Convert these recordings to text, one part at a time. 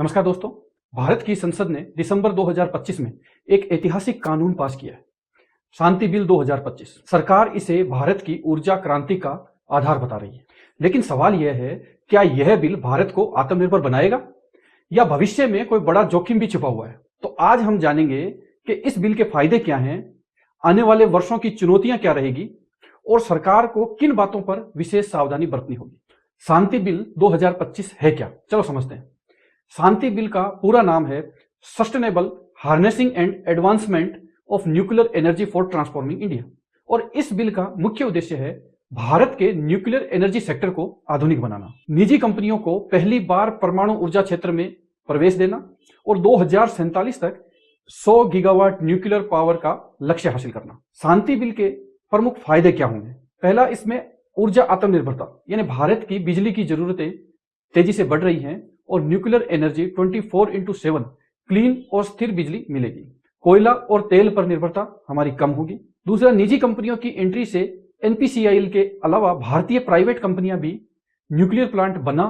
नमस्कार दोस्तों। भारत की संसद ने दिसंबर 2025 में एक ऐतिहासिक कानून पास किया है, शांति बिल 2025। सरकार इसे भारत की ऊर्जा क्रांति का आधार बता रही है। लेकिन सवाल यह है, क्या यह बिल भारत को आत्मनिर्भर बनाएगा या भविष्य में कोई बड़ा जोखिम भी छिपा हुआ है? तो आज हम जानेंगे कि इस बिल के फायदे क्या हैं, आने वाले वर्षों की चुनौतियां क्या रहेगी और सरकार को किन बातों पर विशेष सावधानी बरतनी होगी। शांति बिल 2025 है क्या? चलो समझते हैं। शांति बिल का पूरा नाम है sustainable harnessing and advancement of nuclear energy for transforming India. और इस बिल का मुख्य उद्देश्य है भारत के न्यूक्लियर एनर्जी सेक्टर को आधुनिक बनाना, निजी कंपनियों को पहली बार परमाणु ऊर्जा क्षेत्र में प्रवेश देना और 2047 तक 100 गीगावाट न्यूक्लियर पावर का लक्ष्य हासिल करना। शांति बिल के प्रमुख फायदे क्या होंगे? पहला, इसमें ऊर्जा आत्मनिर्भरता, यानी भारत की बिजली की जरूरतें तेजी से बढ़ रही हैं और न्यूक्लियर एनर्जी 24/7 क्लीन और स्थिर बिजली मिलेगी। कोयला और तेल पर निर्भरता हमारी कम होगी। दूसरा, निजी कंपनियों की एंट्री से एनपीसीआईएल के अलावा भारतीय प्राइवेट कंपनियां भी न्यूक्लियर प्लांट बना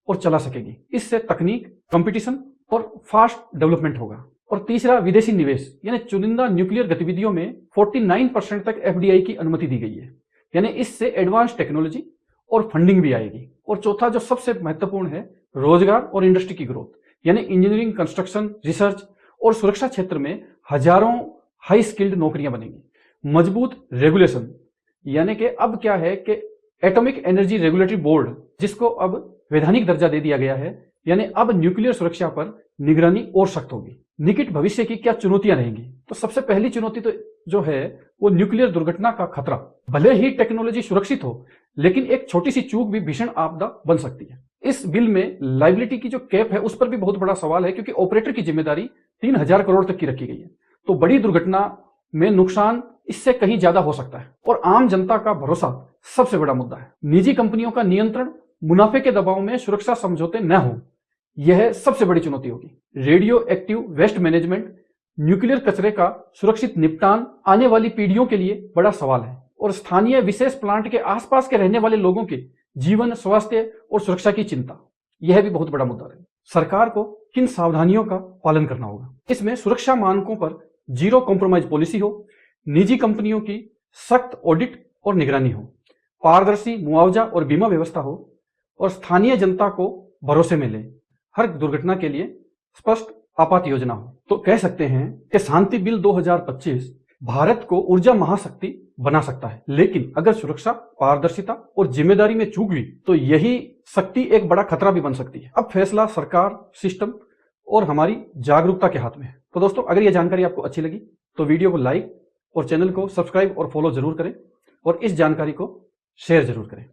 और चला सकेगी। इससे तकनीक, कंपटीशन और फास्ट डेवलपमेंट होगा। और तीसरा, विदेशी निवेश, यानी चुनिंदा न्यूक्लियर गतिविधियों में 49% तक एफडीआई की अनुमति दी गई है, यानी इससे एडवांस टेक्नोलॉजी और फंडिंग भी आएगी। और चौथा, जो सबसे महत्वपूर्ण है, रोजगार और इंडस्ट्री की ग्रोथ, यानी इंजीनियरिंग, कंस्ट्रक्शन, रिसर्च और सुरक्षा क्षेत्र में हजारों हाई स्किल्ड नौकरियां बनेंगी। मजबूत रेगुलेशन, यानी कि अब क्या है कि एटॉमिक एनर्जी रेगुलेटरी बोर्ड, जिसको अब वैधानिक दर्जा दे दिया गया है, यानी अब न्यूक्लियर सुरक्षा पर निगरानी और सख्त होगी। निकट भविष्य की क्या चुनौतियां रहेंगी? तो सबसे पहली चुनौती तो जो है वो न्यूक्लियर दुर्घटना का खतरा। भले ही टेक्नोलॉजी सुरक्षित हो, लेकिन एक छोटी सी चूक भी भीषण आपदा बन सकती है। इस बिल में लायबिलिटी की जो कैप है उस पर भी बहुत बड़ा सवाल है, क्योंकि ऑपरेटर की जिम्मेदारी 3000 करोड़ तक की रखी गई है। तो बड़ी दुर्घटना में नुकसान इससे कहीं ज्यादा हो सकता है। और आम जनता का भरोसा सबसे बड़ा मुद्दा है। निजी कंपनियों का नियंत्रण, मुनाफे के दबाव में सुरक्षा समझौते न हो, यह सबसे बड़ी चुनौती होगी। Radioactive waste management, nuclear कचरे का सुरक्षित निपटान आने वाली पीढ़ियों के लिए बड़ा सवाल है। और स्थानीय विशेष प्लांट के आसपास के रहने वाले लोगों के जीवन, स्वास्थ्य और सुरक्षा की चिंता, यह भी बहुत बड़ा मुद्दा है। सरकार को किन सावधानियों का पालन करना होगा? इसमें सुरक्षा मानकों पर जीरो कॉम्प्रोमाइज पॉलिसी हो, निजी कंपनियों की सख्त ऑडिट और निगरानी हो, पारदर्शी मुआवजा और बीमा व्यवस्था हो और स्थानीय जनता को भरोसे में ले। हर दुर्घटना के लिए स्पष्ट आपात योजना हो। तो कह सकते हैं कि शांति बिल 2025 भारत को ऊर्जा महाशक्ति बना सकता है, लेकिन अगर सुरक्षा, पारदर्शिता और जिम्मेदारी में चूक हुई तो यही शक्ति एक बड़ा खतरा भी बन सकती है। अब फैसला सरकार, सिस्टम और हमारी जागरूकता के हाथ में है। तो दोस्तों, अगर यह जानकारी आपको अच्छी लगी तो वीडियो को लाइक और चैनल को सब्सक्राइब और फॉलो जरूर करें और इस जानकारी को शेयर जरूर करें।